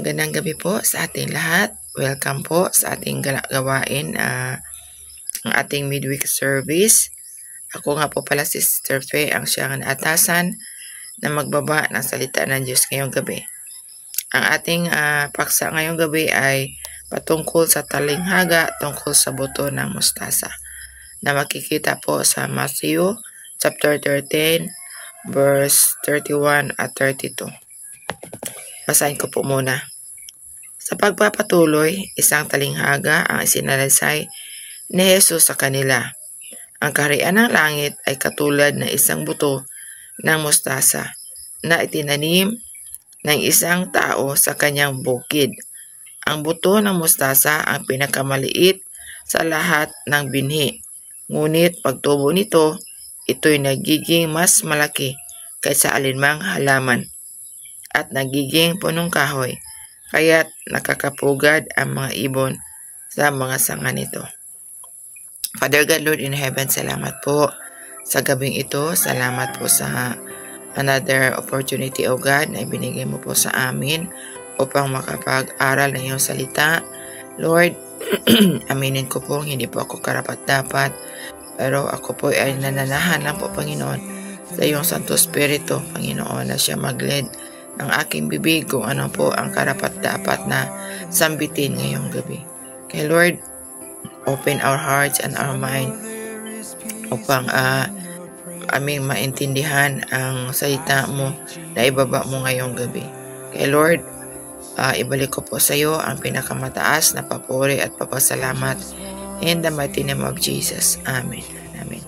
Magandang gabi po sa ating lahat. Welcome po sa ating gawain, ang ating midweek service. Ako nga po pala si Sister Faye, ang siyang naatasan na magbaba ng salita ng Diyos ngayong gabi. Ang ating paksa ngayong gabi ay patungkol sa talinghaga tungkol sa buto ng mustasa na makikita po sa Matthew chapter 13 verse 31 at 32. Basahin ko po muna. Sa pagpapatuloy, isang talinghaga ang isinalaysay ni Jesus sa kanila. Ang kaharian ng langit ay katulad ng isang buto ng mustasa na itinanim ng isang tao sa kanyang bukid. Ang buto ng mustasa ang pinakamaliit sa lahat ng binhi. Ngunit pagtubo nito, ito'y nagiging mas malaki kaysa alinmang halaman at nagiging punong kahoy, kaya't nakakapugad ang mga ibon sa mga sanga nito. Father God, Lord in heaven, salamat po sa gabing ito. Salamat po sa another opportunity, O God, na ibinigay mo po sa amin upang makapag-aral ng iyong salita. Lord, Aminin ko po, hindi po ako karapat-dapat. Pero ako po ay nananahan lang po, Panginoon, sa iyong Santo Espiritu, Panginoon, na siya mag-lead ng aking bibig kung ano po ang karapat-dapat na sambitin ngayong gabi. Kaya Lord, open our hearts and our mind upang aming maintindihan ang salita mo na ibaba mo ngayong gabi. Kaya Lord, ibalik ko po sa iyo ang pinakamataas na papuri at papasalamat in the mighty name of Jesus. Amen. Amen.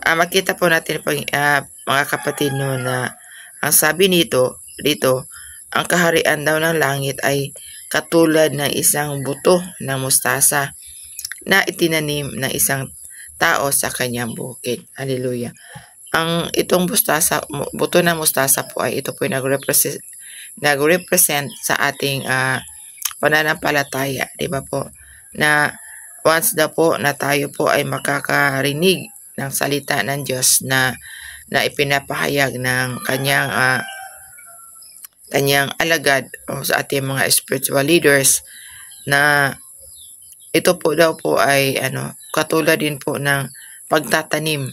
Makita po natin mga kapatid no, na ang sabi dito, ang kaharian daw ng langit ay katulad ng isang buto ng mustasa na itinanim ng isang tao sa kanyang bukid. Hallelujah. Itong buto ng mustasa po ay ito po nag-represent sa ating pananampalataya, di ba po? Na once daw po na tayo po ay makakarinig ng salita ng Diyos na ipinapahayag ng kanyang alagad o sa ating mga spiritual leaders, na ito po daw po ay katulad din po ng pagtatanim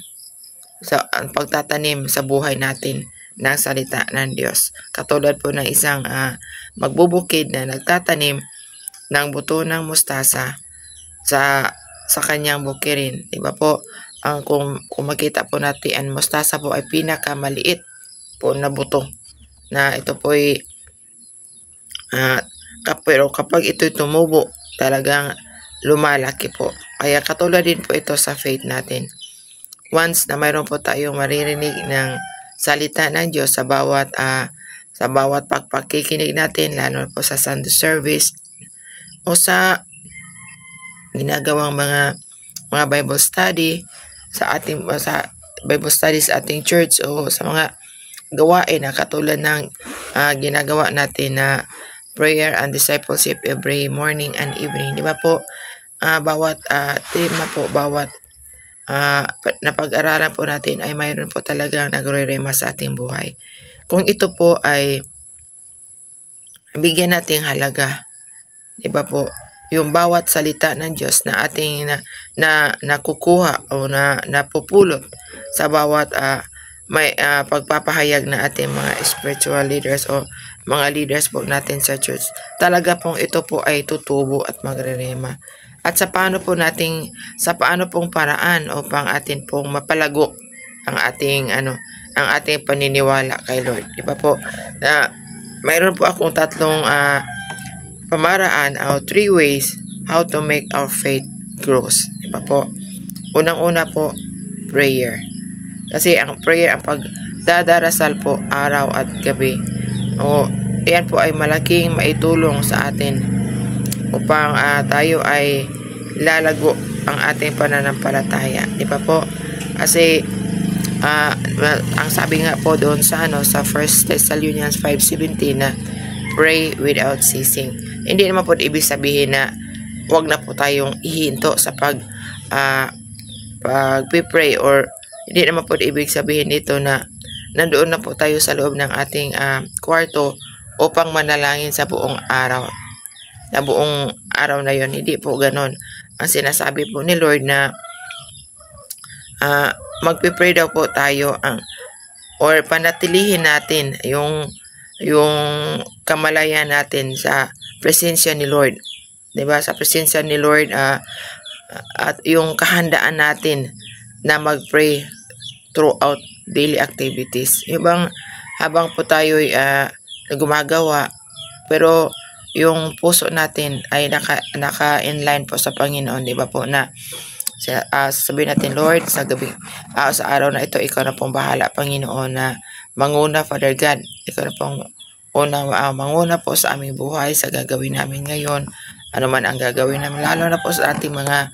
sa buhay natin ng salita ng Diyos. Katulad po ng isang magbubukid na nagtatanim ng buto ng mustasa sa kanyang bukirin. Diba po? Kung makita po natin, ang mustasa po ay pinakamaliit po na buto. Na ito po ay pero kapag ito'y tumubo, talagang lumalaki po. Kaya katulad din po ito sa faith natin. Once na mayroon po tayong maririnig ng salita ng Diyos sa bawat pagpakikinig natin, lalo po sa Sunday service o sa ginagawang mga Bible study sa Bible study sa ating church o sa mga gawain na katulad ng ginagawa natin na prayer and discipleship every morning and evening. Di ba po? Bawat tema po, bawat napag-aralan po natin ay mayroon po talagang nagre-rema sa ating buhay. Kung ito po ay bigyan nating halaga, di ba po? Yung bawat salita ng Diyos na ating nakukuha o napupulot sa bawat pagpapahayag na ating mga spiritual leaders o mga leaders po natin sa church, talaga pong ito po ay tutubo at magre-rema. At sa paano pong paraan upang atin pong mapalago ang ating paniniwala kay Lord. Di ba po? Mayroon po akong tatlong pamaraan o 3 ways how to make our faith grows. Di ba po? Unang-una po, prayer. Kasi ang prayer, ang pagdadarasal po araw at gabi, yan po ay malaking maitulong sa atin upang tayo ay lalago ang ating pananampalataya. Di ba po? Kasi ang sabi nga po doon sa 1 Thessalonians 5:17 na pray without ceasing. Hindi naman po ibig sabihin na wag na po tayong ihinto sa pag-pray, or hindi naman po ibig sabihin dito na nandoon na po tayo sa loob ng ating kwarto upang manalangin sa buong araw. Na buong araw na yon, hindi po ganon. Ang sinasabi po ni Lord na magpipray daw po tayo or panatilihin natin yung kamalayan natin sa presensya ni Lord. 'Di ba? Sa presensya ni Lord at yung kahandaan natin na magpray throughout daily activities. Habang po tayo gumagawa, pero yung puso natin ay naka-inline po sa Panginoon, di ba po, na sabihin natin, Lord, sa gabi, sa araw na ito, ikaw na pong bahala, Panginoon, na manguna, Father God. Ikaw na pong manguna po sa aming buhay, sa gagawin namin ngayon, ano man ang gagawin namin, lalo na po sa ating mga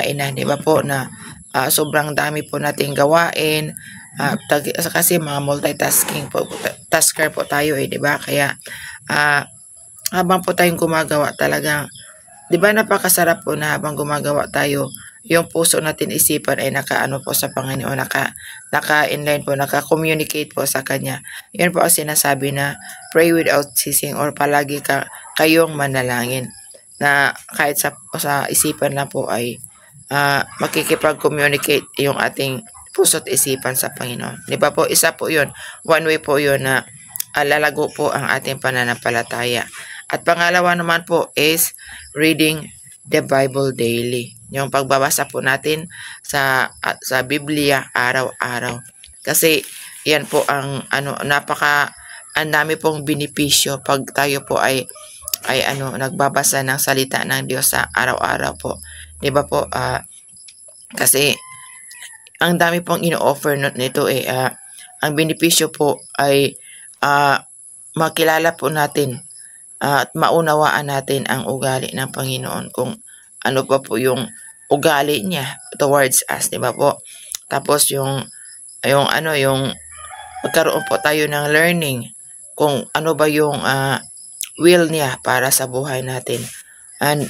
ina, di ba po, na sobrang dami po nating gawain, kasi mga multitasking po, tasker po tayo di ba? Kaya habang po tayong gumagawa, talagang, di ba, napakasarap po na habang gumagawa tayo, yung puso natin, isipan ay nakaano po sa Panginoon, naka-inline po, naka-communicate po sa Kanya. Yan po ang sinasabi na pray without ceasing, or palagi kayong manalangin. na kahit sa isipan lang po ay makikipag-communicate yung ating puso't isipan sa Panginoon. Di ba po? Isa po yun. One way po yun na lalago po ang ating pananampalataya. At pangalawa naman po is reading the Bible daily. Yung pagbabasa po natin sa Biblia araw-araw. Kasi yan po ang ang dami pong benepisyo pag tayo po ay nagbabasa ng salita ng Diyos sa araw-araw po. 'Di ba po? Kasi ang dami pong ino-offer nito ang benepisyo po ay makilala po natin at maunawaan natin ang ugali ng Panginoon, kung ano pa po yung ugali niya towards us, 'di ba po? Tapos yung magkaroon po tayo ng learning kung ano ba yung will niya para sa buhay natin. And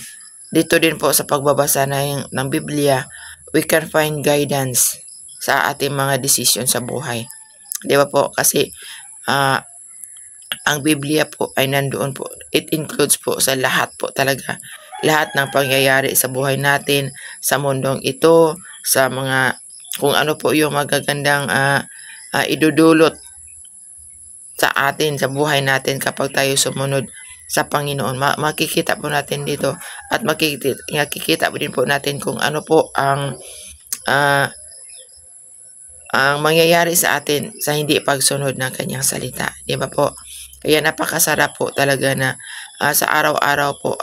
dito din po sa pagbabasa ng Biblia, we can find guidance sa ating mga decision sa buhay. Di ba po? Kasi ang Biblia po ay nandoon po. It includes po sa lahat po talaga. Lahat ng pangyayari sa buhay natin, sa mundong ito, sa mga kung ano po yung magagandang idudulot sa atin, sa buhay natin kapag tayo sumunod sa Panginoon. Makikita po natin dito at makikita po din po natin kung ano po ang mangyayari sa atin sa hindi pagsunod ng kanyang salita. Di ba po? Kaya napakasarap po talaga na sa araw-araw po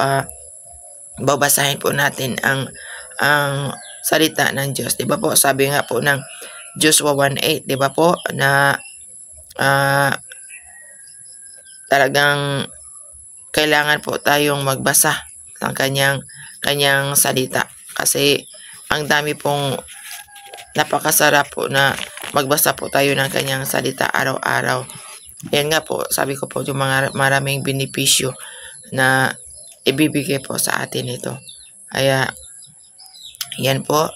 babasahin po natin ang salita ng Diyos. Di ba po? Sabi nga po ng Joshua 1:8, di ba po? Na talagang kailangan po tayong magbasa ng kanyang salita. Kasi ang dami pong napakasarap po na magbasa po tayo ng kanyang salita araw-araw. Yan nga po, sabi ko po yung maraming benepisyo na ibibigay po sa atin ito. Kaya yan po,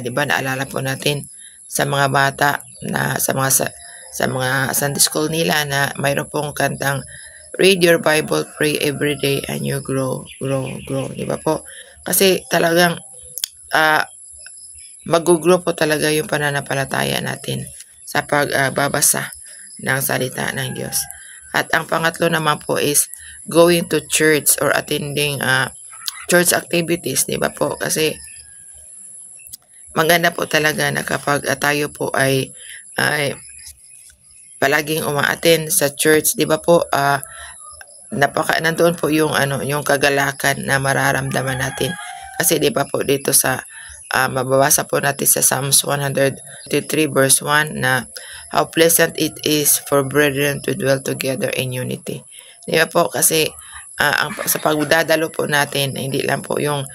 di ba naalala po natin sa mga bata na sa mga Sunday school nila na mayroon pong kantang read your Bible, pray every day, and you grow. Di ba po? Kasi talagang mag-grow po talaga yung pananampalataya natin sa pagbabasa ng salita ng Diyos. At ang pangatlo naman po is going to church or attending church activities, di ba po? Kasi maganda po talaga na kapag tayo po ay palaging umaattend sa church, di ba po? Nandoon po yung kagalakan na mararamdaman natin. Kasi di ba po dito sa mababasa po natin sa Psalms 133 verse 1 na how pleasant it is for brethren to dwell together in unity. Di ba po? Kasi sa pagdadalo po natin, hindi lang po yung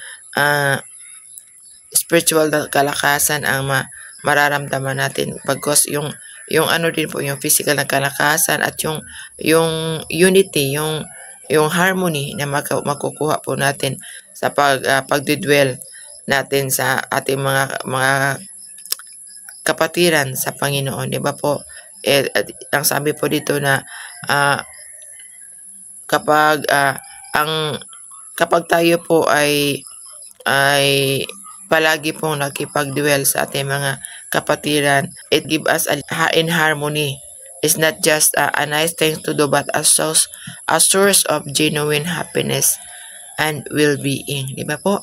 spiritual kalakasan ang mararamdaman natin, pagkos yung din po yung physical na kalakasan at yung unity, yung harmony na makukuha po natin sa pagdidwell natin sa ating mga kapatiran sa Panginoon, di ba po? Ang sabi po dito na kapag tayo po ay palagi pong nakipag-dwell sa ating mga kapatiran, it gives us in harmony. It's not just a nice thing to do, but a source of genuine happiness and well-being. Di ba po?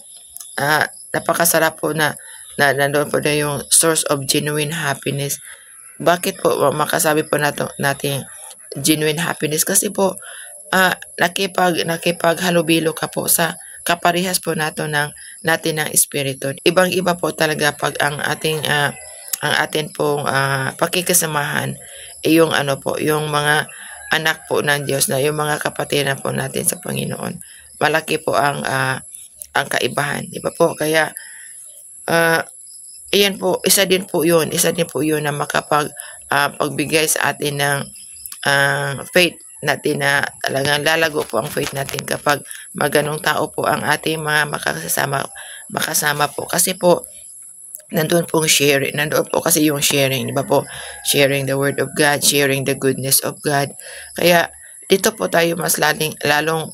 Napakasarap po na nandoon po na yung source of genuine happiness. Bakit po makasabi po natin genuine happiness? Kasi po nakipaghalubilo ka po sa kaparehas po natin ng espiritu. Ibang-iba po talaga pag ang atin pong pakikisamahan yung yung mga anak po ng Diyos, na yung mga kapatiran po natin sa Panginoon. Malaki po ang kaibahan, di ba po? Kaya iyan po, isa din po yun na pagbigay sa atin ng faith natin, na talagang lalago po ang faith natin kapag maganong tao po ang ating mga makasama po. Kasi po nandoon po kasi yung sharing, di ba po? Sharing the word of God, sharing the goodness of God. Kaya dito po tayo mas lalong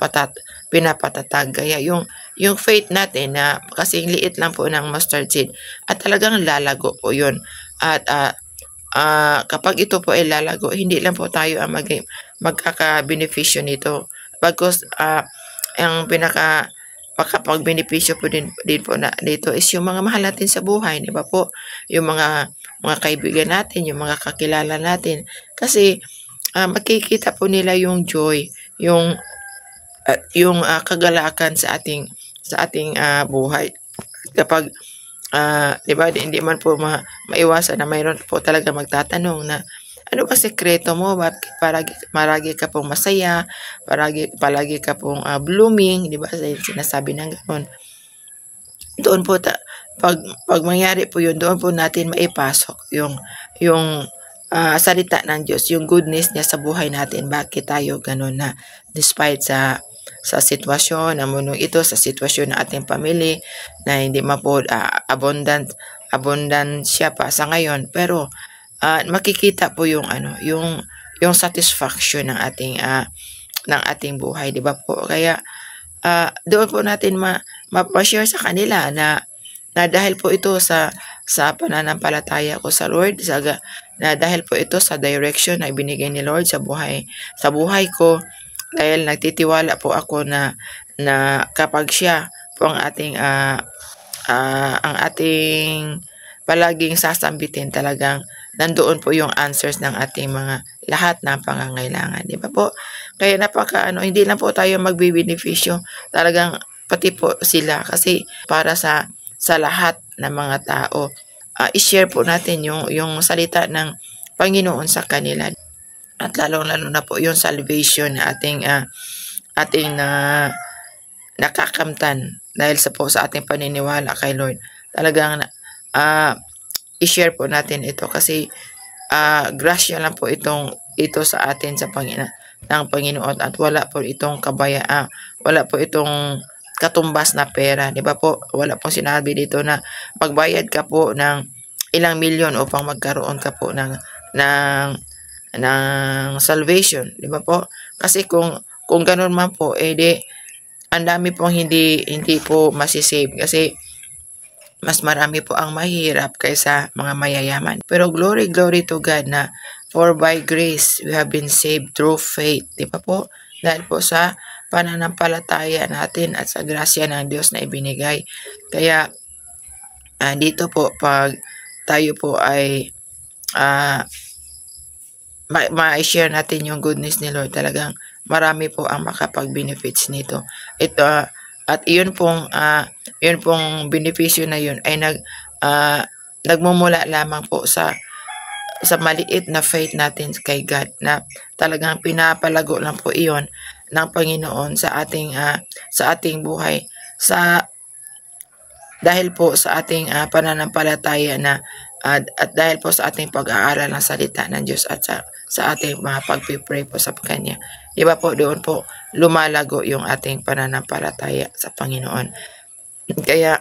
pinapatatag. Kaya yung yung faith natin na kasing liit lang po ng mustard seed at talagang lalago po yun. At kapag ito po ay lalago, hindi lang po tayo ang magkaka-benepisyo nito. Bagkus ang makapag-benepisyo po din po na dito is yung mga mahal natin sa buhay, di ba po? Yung mga kaibigan natin, yung mga kakilala natin. Kasi makikita po nila yung joy, yung kagalakan sa ating buhay. Kapag di ba, hindi man po maiwasan na mayroon po talaga magtatanong na ano ba sekreto mo? Bakit palagi ka pong masaya? Palagi ka pong blooming, di ba? Sinasabi ng gano'n. Doon po pag mangyari po 'yun, doon po natin maipasok yung salita ng Diyos, yung goodness niya sa buhay natin. Bakit tayo gano'n na despite sa sitwasyon ng mundong ito, sa sitwasyon ng ating pamilya na hindi po abundant siya pa sa ngayon, pero makikita po yung satisfaction ng ating buhay, di ba po? Kaya doon po natin mapa-share sa kanila na dahil po ito sa pananampalataya ko sa Lord, na dahil po ito sa direction na ibinigay ni Lord sa buhay ko, dahil nagtitiwala po ako na kapag siya po ang ating palaging sasambitin, talagang nandoon po yung answers ng ating mga lahat ng pangangailangan, di ba po? Kaya hindi lang po tayo magbibenepisyo, talagang pati po sila, kasi para sa lahat ng mga tao, i-share po natin yung salita ng Panginoon sa kanila, at lalong-lalo na po yung salvation na ating nakakamtan dahil sa ating paniniwala kay Lord. Talagang i-share po natin ito kasi grasya lang po ito sa atin ng Panginoon, at wala po itong wala po itong katumbas na pera, di ba po? Wala pong sinabi dito na magbayad ka po ng ilang milyon upang magkaroon ka po ng salvation, di ba po? Kasi kung ganoon man po, ang dami pong hindi po masisave, kasi mas marami po ang mahirap kaysa mga mayayaman. Pero glory to God na for by grace we have been saved through faith, di ba po? Dahil po sa pananampalataya natin at sa grasya ng Diyos na ibinigay. Kaya dito po, pag tayo po ay ma-share natin yung goodness ni Lord, talagang marami po ang makapag-benefits nito. Ito, at yun pong benepisyo na yun ay nagmumula lamang po sa maliit na faith natin kay God, na talagang pinapalago lang po iyon ng Panginoon sa ating buhay, dahil po sa ating pananampalataya at dahil po sa ating pag-aaral ng salita ng Diyos, at sa ating mga pagpipray po sa Kanya. Di ba po, doon po lumalago yung ating pananampalataya sa Panginoon. Kaya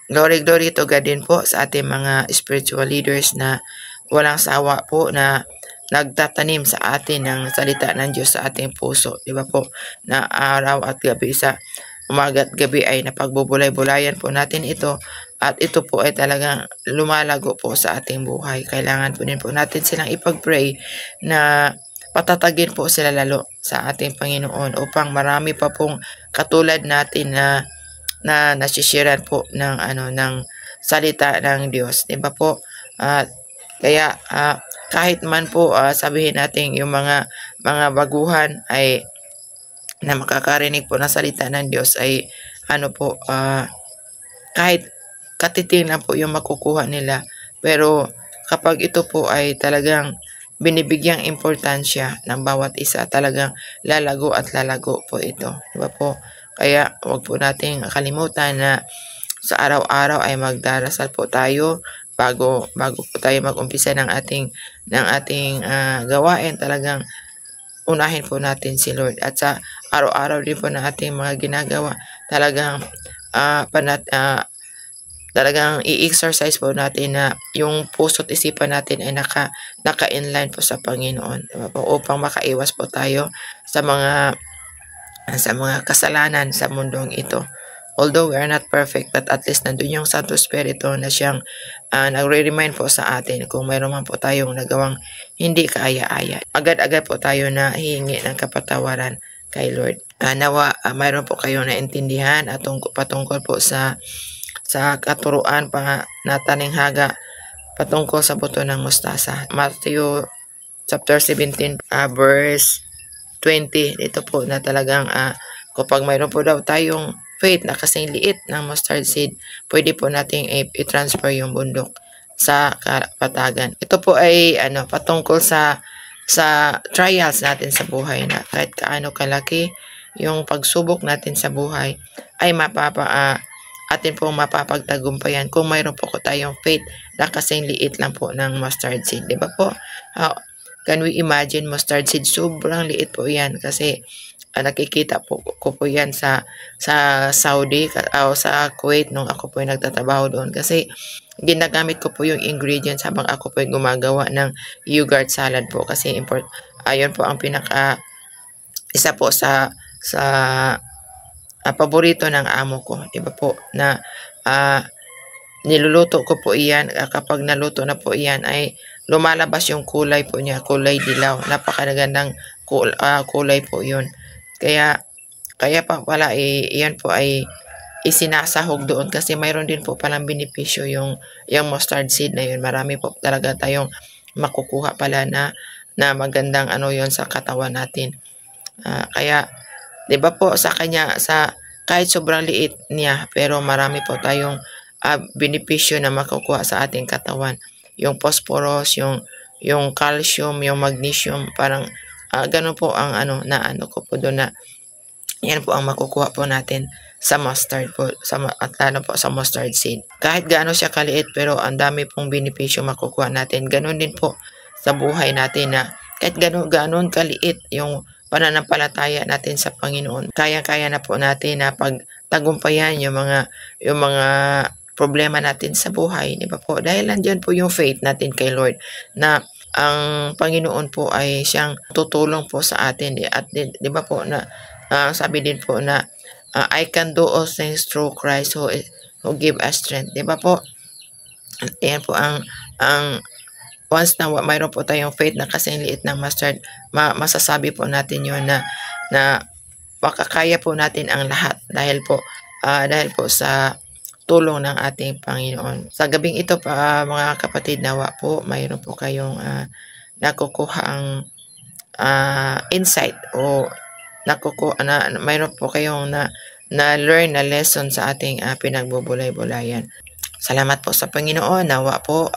glory to God din po sa ating mga spiritual leaders na walang sawa po na nagtatanim sa atin ng salita ng Diyos sa ating puso, di ba po? Na araw at gabi, sa umaga at gabi ay napagbubulay-bulayan po natin ito, at ito po ay talagang lumalago po sa ating buhay. Kailangan po din po natin silang ipag-pray na patatagin po sila lalo sa ating Panginoon, upang marami pa pong katulad natin na nasishiran po ng salita ng Diyos, di ba po? Kaya kahit man po sabihin natin yung mga baguhan ay na makakarinig po ng salita ng Diyos ay kahit katiting lang po yung makukuha nila, pero kapag ito po ay talagang binibigyang importansya ng bawat isa, talagang lalago at lalago po ito, di ba po? Kaya wag po nating kalimutan na sa araw-araw ay magdarasal po tayo bago po tayo mag-umpisa ng ating gawain. Talagang unahin po natin si Lord, at sa araw-araw din po ng ating mga ginagawa, talagang talagang i-exercise po natin na yung puso't isipan natin ay naka-inline po sa Panginoon, diba po? Upang makaiwas po tayo sa mga sa mga kasalanan sa mundong ito. Although we are not perfect, but at least nandun yung Santo Espiritu na siyang nagre-remind po sa atin kung mayroon man po tayong nagawang hindi kaaya-aya. Agad-agad po tayo na hihingi ng kapatawaran kay Lord. Nawa mayroon po kayong naintindihan at patungkol po sa katuruan pa na taninghaga patungkol sa buto ng mustasa. Matthew chapter 17 verse 20. Ito po na talagang kapag mayroon po daw tayong faith na kasing liit ng mustard seed, pwede po nating i-transfer yung bundok sa kapatagan. Ito po ay patungkol sa trials natin sa buhay, na kahit kaano kalaki yung pagsubok natin sa buhay ay atin pong mapapagtagumpayan kung mayroon po tayong faith na kasing liit lang po ng mustard seed. Diba po? Can we imagine mustard seed? Sobrang liit po yan kasi nakikita po ko po yan sa Saudi o sa Kuwait nung ako po yung nagtatrabaho doon, kasi ginagamit ko po yung ingredients habang ako po yung gumagawa ng yogurt salad po, kasi ayun po ang isa po sa paborito ng amo ko, diba po, na niluluto ko po iyan. Kapag naluto na po iyan ay lumalabas yung kulay po niya, kulay dilaw. Napakagandang kulay po yun. Kaya pa pala iyan po ay isinasahog doon, kasi mayroon din po palang benepisyo yung mustard seed na yun. Marami po talaga tayong makukuha pala na magandang yon sa katawan natin. Kaya 'di ba po, sa kanya, kahit sobrang liit niya, pero marami po tayong benepisyo na makukuha sa ating katawan. Yung phosphorus, yung calcium, yung magnesium, parang ganun po ang ko po doon, na yan po ang makukuha po natin sa mustard po, at lalo po sa mustard seed. Kahit gaano siya kaliit, pero ang dami pong benepisyo makukuha natin. Ganun din po sa buhay natin, na kahit ganon kaliit yung pananampalataya natin sa Panginoon, kaya-kaya na po natin na pagtagumpayan yung mga problema natin sa buhay, di ba po? Dahil nandiyan po yung faith natin kay Lord, na ang Panginoon po ay siyang tutulong po sa atin. At di ba po, na sabi din po na I can do all things through Christ who give us strength. Di ba po? Ayan po ang once na mayroon po tayong faith na kasing liit ng mustard, masasabi po natin yun na makakaya po natin ang lahat dahil po sa tulong ng ating Panginoon. Sa gabing ito pa mga kapatid, nawa po mayroon po kayong nakukuha ang insight, o mayroon po kayong na-learn na lesson sa ating pinagbubulay-bulayan. Salamat po sa Panginoon. Nawa po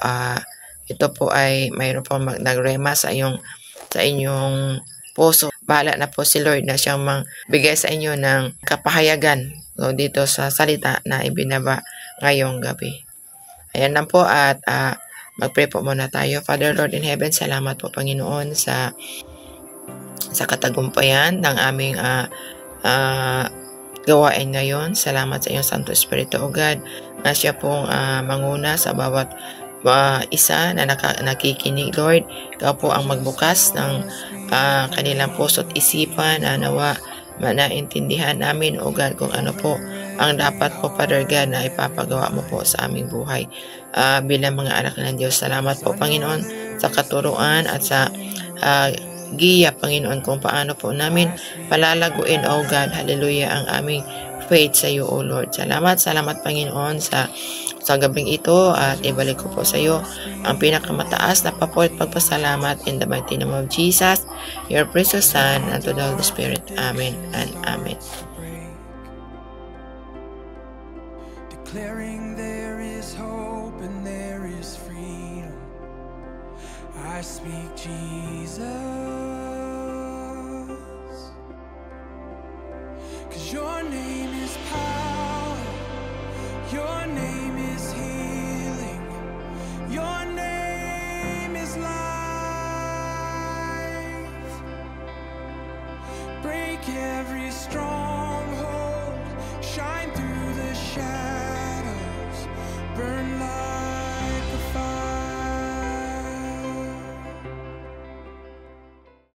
ito po ay mayroon po nagrema sa inyong puso. Bahala na po si Lord na siyang magbigay sa inyo ng kapahayagan dito sa salita na ibinaba ngayong gabi. Ayan lang po, at mag-pray po muna tayo. Father, Lord in heaven, salamat po Panginoon sa katagumpayan ng aming gawain ngayon. Salamat sa iyong Santo Espiritu, O God, na siya pong manguna sa bawat isa na nakikinig, Lord. Ikaw po ang magbukas ng kanilang puso at isipan, na nawa naintindihan namin, O God, kung ano po ang dapat po, Father God, na ipapagawa mo po sa aming buhay bilang mga anak ng Diyos. Salamat po Panginoon sa katuruan at sa giya, Panginoon, kung paano po namin palalaguin, O God, hallelujah, ang aming faith sa iyo, O Lord. Salamat Panginoon sa gabing ito, at ibalik ko po sa iyo ang pinakamataas na papuri at pagpasalamat in the mighty name of Jesus, your precious Son, and to the Holy Spirit. Amen and Amen. Declaring there is hope and there is freedom, I speak Jesus, 'cause your name is power, your name is healing, your name is life. Break every stronghold, shine through the shadows, burn light.